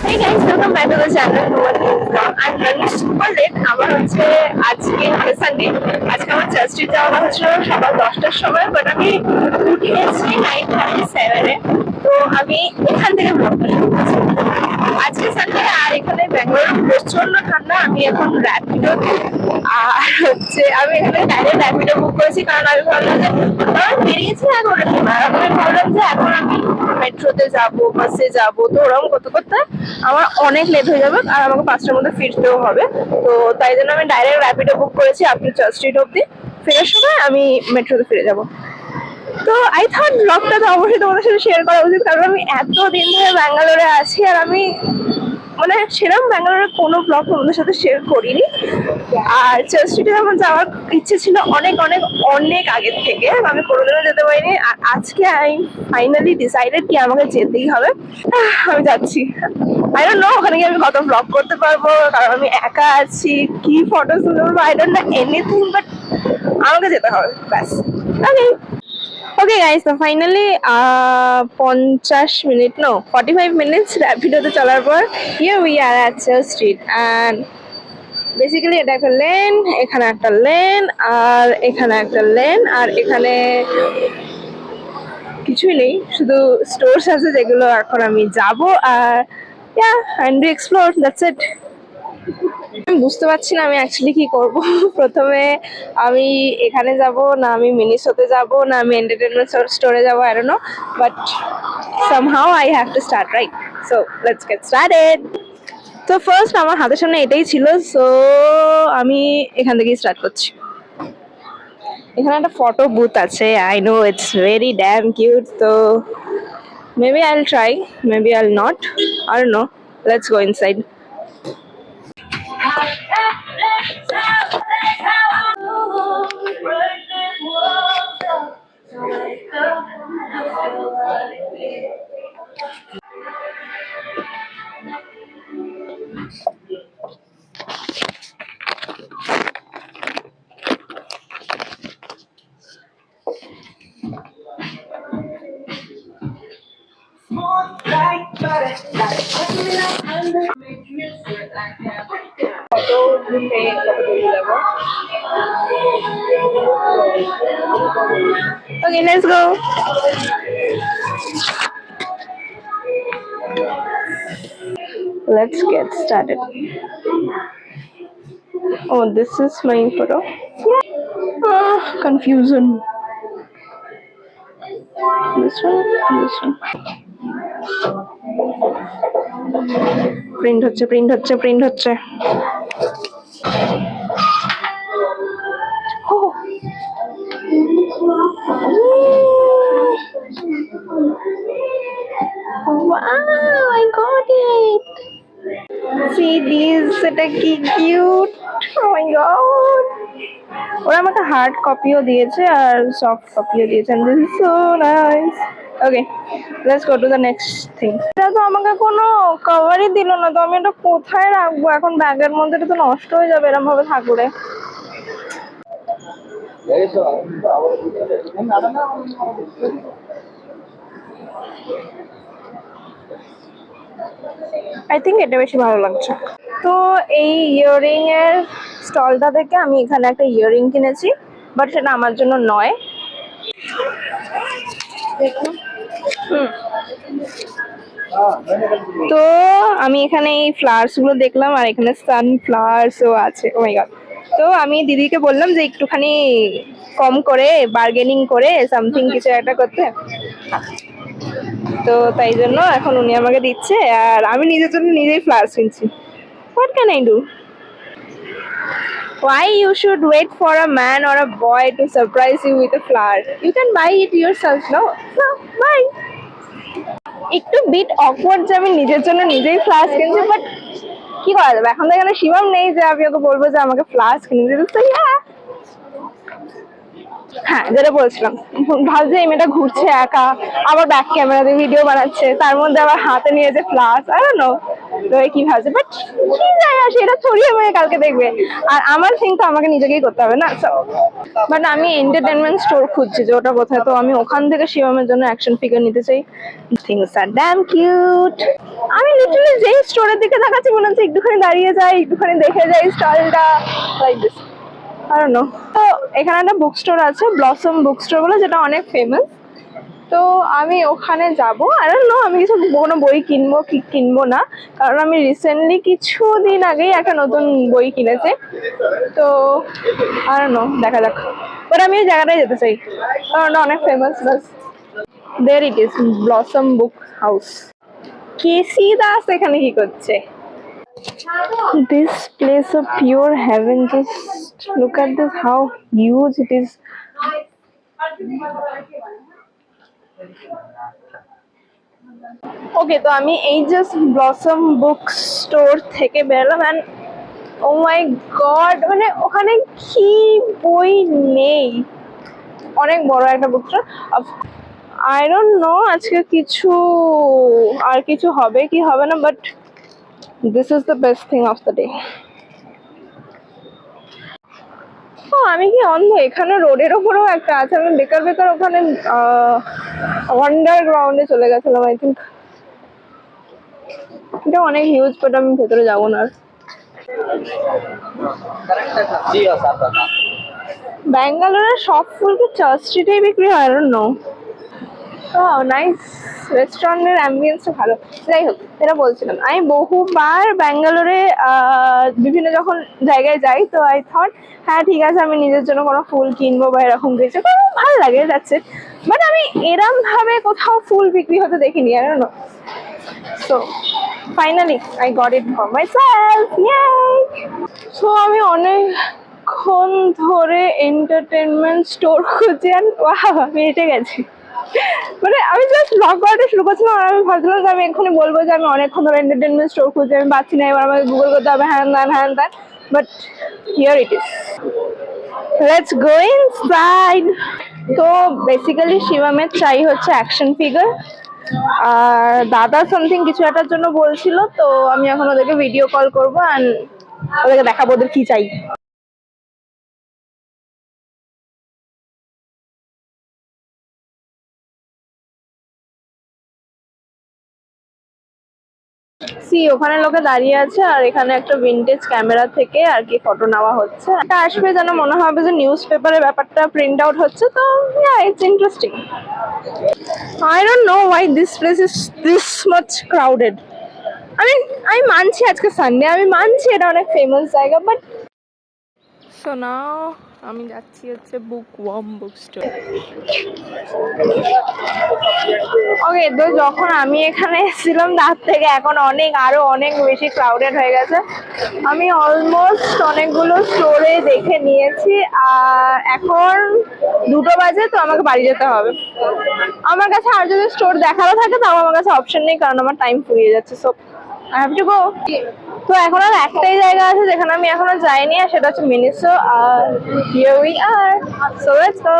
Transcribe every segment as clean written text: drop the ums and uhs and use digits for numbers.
Hey guys, welcome back to the channel. I'm running super late. আমার হচ্ছে আজকে Sunday. আজকে আমার চার্চে যাওয়া হচ্ছিল সকাল 10টার সময়, বাট আমি উঠেছি 9:37-এ। তো আমি এখান থেকে ব্লগটা শুরু করছি। আজকে সানডে আর এখানে ব্যাঙ্গালোরে প্রচন্ড ঠান্ডা। আমি এখন র্যাপিডো আর হচ্ছে আমি এখানে ডাইরেক্ট র্যাপিডো বুক করেছি, কারণ আমি ভাবলাম যে বেরিয়েছি 11টার সময়। আমি ভাবলাম যে এখন আমি মেট্রোতে যাবো, বাসে যাবো, তো ওরকম করতে করতে আমার অনেক লেট হয়ে যাবে আর আমাকে 5টার মধ্যে ফিরতেও হবে। তো তাই জন্য আমি ডাইরেক্ট র্যাপিডো বুক করেছি আপ টু চার্চ স্ট্রিট অব্দি। ফেরার সময় আমি মেট্রোতে ফিরে যাব। তো আই থট ব্লগটা তো অবশ্যই তোমাদের সাথে শেয়ার করা উচিত, কারণ আমি এতদিন ধরে ব্যাঙ্গালোরে আছি আর আমি মানে সেরকম ব্যাঙ্গালোরের কোনো ব্লগ তোমাদের সাথে শেয়ার করিনি। আর চার্চ স্ট্রিটে আমার যাওয়ার ইচ্ছে ছিল অনেক অনেক অনেক আগের থেকে, আমি কোনোদিনও যেতে পারিনি। আর আজকে আই ফাইনালি ডিসাইডেড কি আমাকে যেতেই হবে। আমি যাচ্ছি। আই ডোন্ট নো ওখানে গিয়ে আমি কত ব্লগ করতে পারবো, কারণ আমি একা আছি, কি ফটো তুলতে পারবো, I don't know anything, but আমাকে যেতে হবে ব্যাস। ওকে ওকে গাইস, তো ফাইনালি 50 মিনিট 45 মিনিটস র্যাপিডোতে চলার পর here we are at church street. And basically এটা একটা লেন, এখানে একটা লেন, আর এখানে একটা লেন, আর এখানে কিছুই নেই, শুধু স্টোরস আছে যেগুলো এখন আমি যাব আর yeah and explore, that's it. আমি বুঝতে পারছি না আমি অ্যাকচুয়ালি কি করব। প্রথমে আমি এখানে যাব না আমি মিনিসোতে যাব না আমি এন্টারটেনমেন্ট স্টোরে যাব, I don't no, but somehow I have to start, right? So let's get started. তো ফার্স্ট আমার হাতের সামনে এটাই ছিল, সো আমি এখান থেকেই স্টার্ট করছি। এখানে একটা ফটো বুথ আছে, I know it's very damn cute. তো maybe I'll try, maybe I'll not, I don't know. Let's go inside. Okay, let's go. Let's get started. Oh, this is my photo. Confusion. This one, this one. Print হচ্ছে, print হচ্ছে, print হচ্ছে। Oh. Wow, I got it. See these, এটা কি cute. Oh my god. ওরা আমাকে hard কপিও দিয়েছে আর soft কপিও দিয়েছে, and this is so nice. Okay, let's go to the next thing. এটা তো আমাকে কোনো কভারই দিল না, তো আমি এটা কোথায় রাখবো এখন? ব্যাগের মধ্যে এটা তো নষ্ট হয়ে যাবে এরকম ভাবে থাকলে। আই থিঙ্ক এটা বেশি ভালো লাগছে। তো এই ইয়াররিং এর স্টলটা থেকে আমি এখানে একটা ইয়াররিং কিনেছি, বাট সেটা আমার জন্য নয়। তো আমি এখানে এই ফ্লাওয়ার্স গুলো দেখলাম আর এখানে সানফ্লাওয়ার্সও আছে। ও মাই গড। তো আমি দিদিকে বললাম যে একটুখানি কম করে বার্গেনিং করে সামথিং কিছু একটা করতে, তো তাই জন্য এখন উনি আমাকে দিচ্ছে আর আমি নিজের জন্য নিজেই ফ্লাওয়ার্স কিনছি। What can I do? Why you should wait for a man or a boy to surprise you with a flower? You can buy it yourself, no? So, bye. একটু বিট অকওয়ার্ড যে আমি নিজের জন্য নিজেই flowers কিনছি, but কি করা যাবে, এখন তো এখানে শিবম নেই যে আমি ওকে বলবো যে আমাকে ফ্লাওয়ার্স কিনে দিতে। তো হ্যাঁ, যেটা বলছিলাম, ভাবছি এই মেয়েটা ঘুরছে একা, আবার ব্যাক ক্যামেরা দিয়ে ভিডিও বানাচ্ছে, তার মধ্যে আবার হাতে নিয়ে যে ফ্লাওয়ার্স, আই ডোন্ট নো, কি ভাবছে, বাট কি যায় আসে, এটা থোড়ি আমাকে কালকে দেখবে। আর আমার থিং তো আমাকে নিজেকেই করতে হবে না। বাট আমি এন্টারটেনমেন্ট স্টোর খুঁজছি যে ওটা কোথায়, তো আমি ওখান থেকে শিবমের জন্য অ্যাকশন ফিগার নিতে চাই। Things are dam cute. আমি লিটারালি যেই স্টোরের দিকে তাকাচ্ছি মনে হচ্ছে একটুখানি দাঁড়িয়ে যাই, একটুখানি দেখে যাই স্টাইলটা, like this. I don't know. তো এখানে একটা বুক স্টোর আছে, ব্লসম বুক স্টোর বলে, যেটা অনেক ফেমাস। তো আমি ওখানে যাব। I don't know আমি কিছু কোনো বই কিনবো কি কিনবো না, কারণ আমি রিসেন্টলি কিছুদিন আগেই একটা নতুন বই কিনেছি। তো I don't know, দেখা যাক। বাট আমি এই জায়গাটায় যেতে চাই কারণ ওটা অনেক ফেমাস। বাস there it is, blossom book house. KC Das এখানে কি করছে? This place of pure heaven, just look at this, how huge it is. ওকে, তো আমি এই জাস্ট ব্লসম বুক স্টোর থেকে বেরোলাম অ্যান্ড ও মাই গড, মানে ওখানে কি বই নেই। অনেক বড় একটা book store. I don't know আজকে আর কিছু হবে কি হবে না, but this is the best thing of the day. ও আমি কি অন্ধ, এখানে রোডের ওপরেও একটা আছে। আমি বেকার বেকার ওখানে আন্ডারগ্রাউন্ডে চলে গেছিলাম। আই থিঙ্ক এটা অনেক হিউজ, বাট আমি ভেতরে যাবো না। ব্যাঙ্গালোরের সব ফুল কি চার্চ স্ট্রিটেই বিক্রি হয়? I don't know. নাইস, রেস্টুরেন্টের অ্যাম্বিয়েন্সটা ভালো। যাই হোক, এটা বলছিলাম আমি বহুবার ব্যাঙ্গালোরে বিভিন্ন যখন জায়গায় যাই, তো আই থট হ্যাঁ ঠিক আছে আমি নিজের জন্য কোনো ফুল কিনবো বা এরকম কিছু, কারণ ভালো লাগে, যাচ্ছে। বাট আমি এরম ভাবে কোথাও ফুল বিক্রি হতে দেখিনি। I don't know. So finally I got it for myself. Yay! So আমি অনেকক্ষণ ধরে এন্টারটেনমেন্ট স্টোর খুঁজছি আর আমি এসে গেছি। মানে আমি জাস্ট ব্লগ করাটা শুরু করছিলাম আর আমি ভাবছিলাম যে আমি এক্ষুনি বলবো যে আমি অনেকক্ষণ ধরে এন্টারটেনমেন্ট স্টোর খুঁজছি, আমি পাচ্ছি না, এবার আমাকে গুগল করতে হবে হ্যান ত্যান। But here it is, let's go inside. তো বেসিক্যালি শিবমের চাই হচ্ছে অ্যাকশন ফিগার, আর দাদা সামথিং কিছু একটার জন্য বলছিল। তো আমি এখন ওদেরকে ভিডিও কল করবো আর ওদেরকে দেখাবো ওদের কি চাই। ওখানে লোকে দাঁড়িয়ে আছে আর এখানে একটা ভিনটেজ ক্যামেরা থেকে আর কি ফটো নেওয়া হচ্ছে। এটা আসবে যেন মনে হবে যে নিউজ পেপারের ব্যাপারটা প্রিন্ট আউট হচ্ছে। তো it's interesting. I don't know why this place is this much crowded. আমি মানছি আজকে সানডে, আমি মানছি এটা অনেক ফেমাস জায়গা, বাট সো নাও আমি যাচ্ছি হচ্ছে বুকওয়ার্ম বুক স্টোর। ওকে, তো যখন আমি এখানে এসেছিলাম তার থেকে এখন আরো অনেক বেশি ক্রাউডেড হয়ে গেছে। আমি অলমোস্ট অনেকগুলো স্টোরে দেখে নিয়েছি আর এখন 2টো বাজে, তো আমাকে বাড়ি যেতে হবে। আমার কাছে আর যদি স্টোর দেখারও থাকে তাও আমার কাছে অপশন নেই, কারণ আমার টাইম ফুরিয়ে যাচ্ছে। So I have to go. তো এখন আর একটাই জায়গা আছে যেখানে আমি এখনো যাইনি, আর সেটা হচ্ছে মিনিসো। আর here we are, so let's go.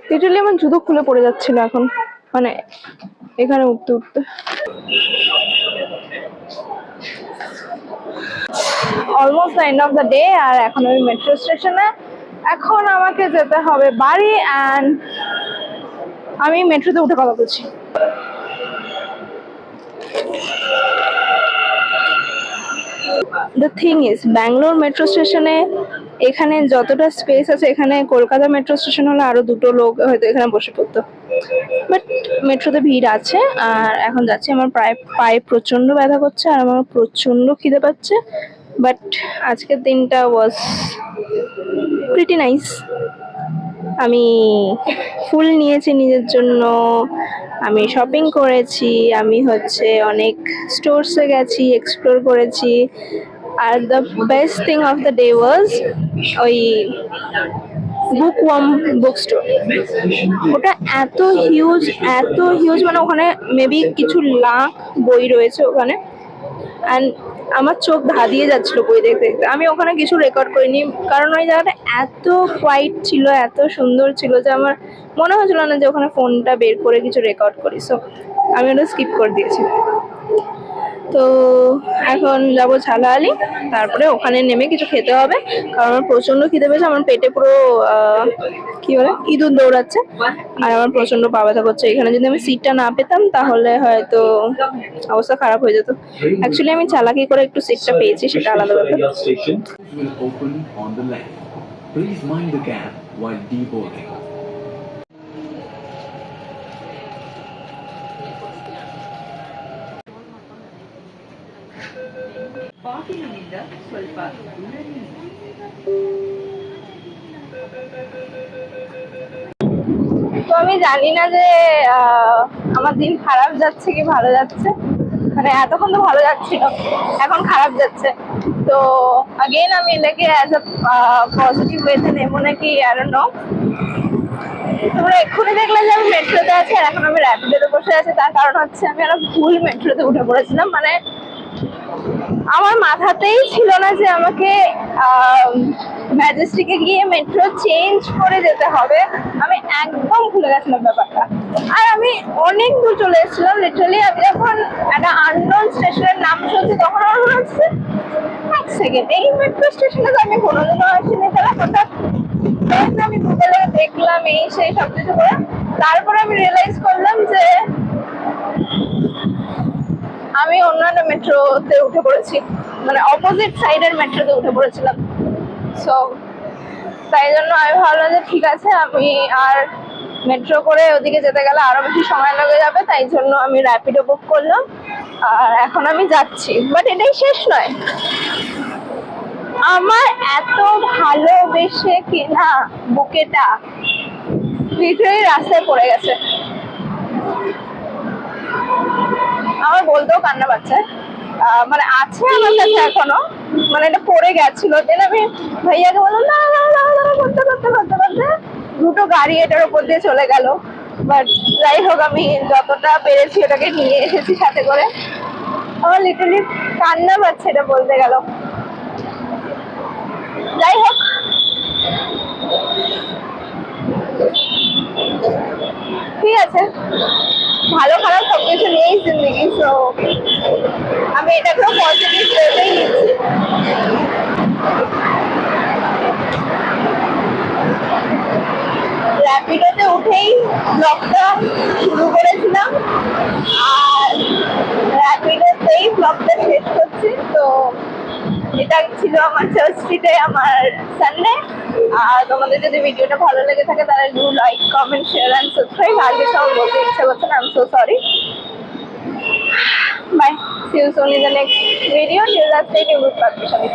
Literally আমার জুতো খুলে পড়ে যাচ্ছিল এখন, মানে এখানে উঠতে উঠতে। Almost the end of the day, আর এখন আমি মেট্রো স্টেশনে। এখন আমাকে যেতে হবে বাড়ি অ্যান্ড আমি মেট্রোতে উঠে কথা বলছি। The thing is, Bangalore metro স্টেশনে এখানে যতটা স্পেস আছে, এখানে কলকাতা মেট্রো স্টেশন হলে আরো 2টো লোক হয়তো এখানে বসে পড়তো। বাট মেট্রোতে ভিড় আছে আর এখন যাচ্ছি। আমার পায়ে প্রচন্ড ব্যথা করছে আর আমার প্রচন্ড খিদে পাচ্ছে। বাট আজকের দিনটা ওয়াজ প্রিটি নাইস। আমি ফুল নিয়েছি নিজের জন্য, আমি শপিং করেছি, আমি হচ্ছে অনেক স্টোরসে গেছি, এক্সপ্লোর করেছি। Are the best thing of the day was ওই বুকওয়ার্ম বুক স্টোর। ওটা এত হিউজ, মানে ওখানে মেবি কিছু লাখ বই রয়েছে ওখানে। অ্যান্ড আমার চোখ ধাঁধিয়ে যাচ্ছিল বই দেখতে দেখতে। আমি ওখানে কিছু রেকর্ড করিনি, কারণ ওই জায়গাটা এত কোয়াইট ছিল, এত সুন্দর ছিল যে আমার মনে হচ্ছিল না যে ওখানে ফোনটা বের করে কিছু রেকর্ড করি। সো আমি ওটা স্কিপ করে দিয়েছি। তো এখন যাবো ঝালালি, তারপরে ওখানে নেমে কিছু খেতে হবে, কারণ আমার প্রচন্ড খিদে পেয়েছে। আমার পেটে পুরো কি বলে ইঁদুর দৌড়াচ্ছে, আর আমার প্রচন্ড পা ব্যথা করছে। এখানে যদি আমি সিটটা না পেতাম তাহলে হয়তো অবস্থা খারাপ হয়ে যেত। অ্যাকচুয়ালি আমি চালাকি করে একটু সিটটা পেয়েছি, সেটা আলাদা ব্যাপার। তো আমি জানি না যে আমার দিন খারাপ যাচ্ছে কি ভালো যাচ্ছে, মানে এতক্ষণ তো ভালো যাচ্ছিল, এখন খারাপ যাচ্ছে। তো আগেন আমি এটাকে অ্যাজ আ পজিটিভ ওয়েতে নেবো নাকি আই ডোন্ট নো। তোমরা এক্ষুনি দেখলে যে আমি মেট্রোতে আছি, আর এখন আমি র্যাপিডোতে বসে আছি। তার কারণ হচ্ছে আমি একটা ভুল মেট্রোতে উঠে পড়েছিলাম। মানে আমার মাথাতেই ছিল না যে আমাকে ম্যাজেস্টিকে গিয়ে মেট্রো চেঞ্জ করে যেতে হবে। আমি একদম ভুলে গেছিলাম ব্যাপারটা। আর আমি অনেক দূর চলে এসেছিলাম লিটারালি। আমি যখন একটা আননোন স্টেশনের নাম শুনছি তখন আমার মনে হচ্ছে এক সেকেন্ড, এই মেট্রো স্টেশনে তো আমি কোনোদিনও আসিনি। তাহলে হঠাৎ আমি গুগলে দেখলাম এই সেই সব কিছু করে, তারপরে আমি রিয়েলাইজ করলাম যে আমি অন্য একটা মেট্রোতে উঠে পড়েছি, মানে অপোজিট সাইডের মেট্রোতে উঠে পড়েছিলাম। সো তাই জন্য আমি ভাবলাম যে ঠিক আছে, আমি আর মেট্রো করে ওদিকে যেতে গেলে আরো বেশি সময় লেগে যাবে, তাই জন্য আমি র্যাপিডো বুক করলাম। আর এখন আমি যাচ্ছি, বাট এটাই শেষ নয়। আমার এত ভালোবেসে কেনা বুকেটা লিটারালি রাস্তায় পড়ে গেছে। আমার বলতেও কান্না পাচ্ছে। মানে আছে আমার কাছে এখনো, মানে এটা পড়ে গেছিল। দেন আমি ভাইয়াকে বললাম না না না না করতে করতে করতে করতে দুটো গাড়ি এটার উপর দিয়ে চলে গেল। বাট যাই হোক, আমি যতটা পেরেছি ওটাকে নিয়ে এসেছি সাথে করে। আমার লিটারলি কান্না পাচ্ছে এটা বলতে গেল। যাই হোক, ঠিক আছে, ভালো খারাপ সবকিছু নিয়েই জিন্দগি। সো আমি এটাকেও পজিটিভ ওয়েতেই নিচ্ছি। র্যাপিডোতে উঠেই ব্লগটা শুরু করেছিলাম, আর র্যাপিডোতেই ব্লগটা শেষ করছি। তো এটা ছিল আমার চার্চ স্ট্রিটে আমার সানডে। আর তোমাদের যদি ভিডিওটা ভালো লেগে থাকে তাহলে do like, comment, share and subscribe. আর কিছু আমার বলতে ইচ্ছা করছে না, I am so sorry. Bye. See you soon in the next video. Till that, stay tuned with Padmishani.